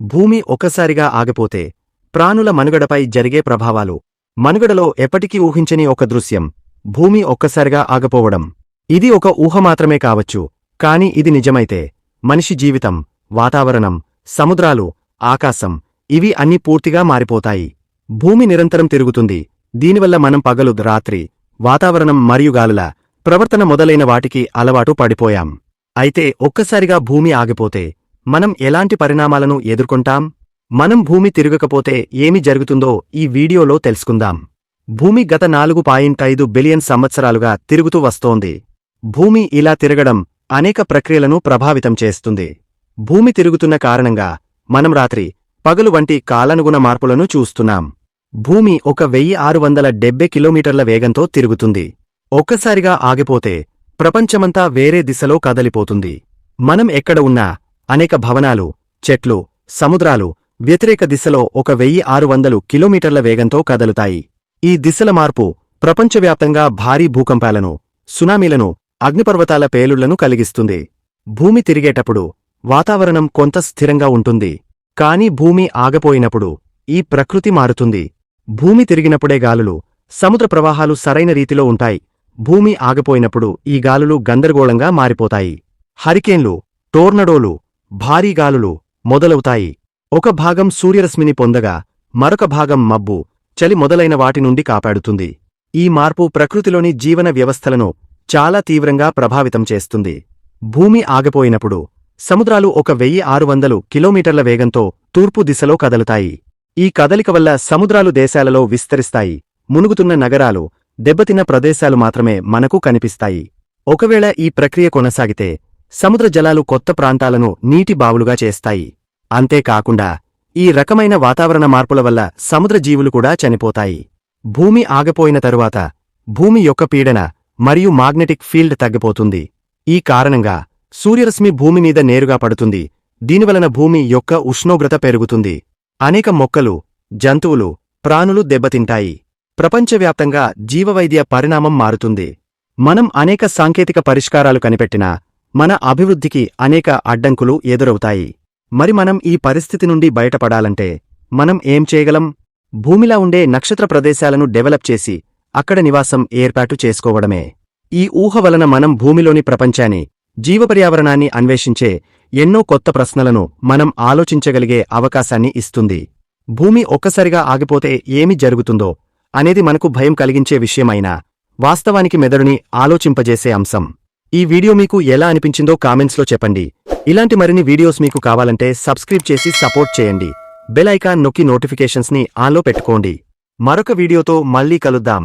భూమి ఒక్కసారిగా ఆగిపోతే ప్రాణుల మనుగడపై జరిగే ప్రభావాలు. మనుగడలో ఎప్పటికీ ఊహించని ఒక దృశ్యం, భూమి ఒక్కసారిగా ఆగిపోవడం. ఇది ఒక ఊహ మాత్రమే కావచ్చు, కాని ఇది నిజమైతే మనిషి జీవితం, వాతావరణం, సముద్రాలు, ఆకాశం ఇవి అన్నీ పూర్తిగా మారిపోతాయి. భూమి నిరంతరం తిరుగుతుంది. దీనివల్ల మనం పగలు, రాత్రి, వాతావరణం మరియు గాలుల ప్రవర్తన మొదలైన వాటికి అలవాటు పడిపోయాం. అయితే ఒక్కసారిగా భూమి ఆగిపోతే మనం ఎలాంటి పరిణామాలను ఎదుర్కొంటాం? మనం భూమి తిరగకపోతే ఏమి జరుగుతుందో ఈ వీడియోలో తెలుసుకుందాం. భూమి గత 4.5 బిలియన్ సంవత్సరాలుగా తిరుగుతూ వస్తోంది. భూమి ఇలా తిరగడం అనేక ప్రక్రియలను ప్రభావితం చేస్తుంది. భూమి తిరుగుతున్న కారణంగా మనం రాత్రి, పగలు వంటి కాలానుగుణ మార్పులను చూస్తున్నాం. భూమి 1670 కిలోమీటర్ల వేగంతో తిరుగుతుంది. ఒక్కసారిగా ఆగిపోతే ప్రపంచమంతా వేరే దిశలో కదలిపోతుంది. మనం ఎక్కడ ఉన్నా అనేక భవనాలు, చెట్లు, సముద్రాలు వ్యతిరేక దిశలో 1600 కిలోమీటర్ల వేగంతో కదలుతాయి. ఈ దిశల మార్పు ప్రపంచవ్యాప్తంగా భారీ భూకంపాలను, సునామీలను, అగ్నిపర్వతాల పేలుళ్లను కలిగిస్తుంది. భూమి తిరిగేటప్పుడు వాతావరణం కొంత స్థిరంగా ఉంటుంది. కాని భూమి ఆగిపోయినప్పుడు ఈ ప్రకృతి మారుతుంది. భూమి తిరిగినప్పుడే గాలులు, సముద్ర ప్రవాహాలు సరైన రీతిలో ఉంటాయి. భూమి ఆగిపోయినప్పుడు ఈ గాలులు గందరగోళంగా మారిపోతాయి. హరికేన్లు, టోర్నడోలు, భారీ గాలులు మొదలవుతాయి. ఒక భాగం సూర్యరశ్మిని పొందగా మరొక భాగం మబ్బు, చలి మొదలైన వాటి నుండి కాపాడుతుంది. ఈ మార్పు ప్రకృతిలోని జీవన వ్యవస్థలను చాలా తీవ్రంగా ప్రభావితం చేస్తుంది. భూమి ఆగిపోయినప్పుడు సముద్రాలు 1600 కిలోమీటర్ల వేగంతో తూర్పు దిశలో కదలుతాయి. ఈ కదలిక వల్ల సముద్రాలు దేశాలలో విస్తరిస్తాయి. మునుగుతున్న నగరాలు, దెబ్బతిన్న ప్రదేశాలు మాత్రమే మనకు కనిపిస్తాయి. ఒకవేళ ఈ ప్రక్రియ కొనసాగితే సముద్ర జలాలు కొత్త ప్రాంతాలను నీటి బావులుగా చేస్తాయి. అంతేకాకుండా ఈ రకమైన వాతావరణ మార్పుల వల్ల సముద్ర జీవులు కూడా చనిపోతాయి. భూమి ఆగిపోయిన తరువాత భూమి యొక్క పీడన మరియు మాగ్నెటిక్ ఫీల్డ్ తగ్గిపోతుంది. ఈ కారణంగా సూర్యరశ్మి భూమి మీద నేరుగా పడుతుంది. దీనివలన భూమి యొక్క ఉష్ణోగ్రత పెరుగుతుంది. అనేక మొక్కలు, జంతువులు, ప్రాణులు దెబ్బతింటాయి. ప్రపంచవ్యాప్తంగా జీవవైద్య పరిణామం మారుతుంది. మనం అనేక సాంకేతిక పరిష్కారాలు కనిపెట్టినా మన అభివృద్ధికి అనేక అడ్డంకులు ఎదురవుతాయి. మరి మనం ఈ పరిస్థితి నుండి బయటపడాలంటే మనం ఏం చేయగలం? భూమిలా ఉండే నక్షత్ర ప్రదేశాలను డెవలప్ చేసి అక్కడ నివాసం ఏర్పాటు చేసుకోవడమే. ఈ ఊహ వలన మనం భూమిలోని ప్రపంచాన్ని, జీవపర్యావరణాన్ని అన్వేషించే ఎన్నో కొత్త ప్రశ్నలను మనం ఆలోచించగలిగే అవకాశాన్ని ఇస్తుంది. భూమి ఒక్కసారిగా ఆగిపోతే ఏమి జరుగుతుందో అనేది మనకు భయం కలిగించే విషయమైనా వాస్తవానికి మెదడుని ఆలోచింపజేసే అంశం. ఈ వీడియో మీకు ఎలా అనిపించిందో కామెంట్స్లో చెప్పండి. ఇలాంటి మరిన్ని వీడియోస్ మీకు కావాలంటే సబ్స్క్రైబ్ చేసి సపోర్ట్ చేయండి. బెల్ ఐకాన్ నొక్కి నోటిఫికేషన్స్ని ఆన్లో పెట్టుకోండి. మరొక వీడియోతో మళ్ళీ కలుద్దాం.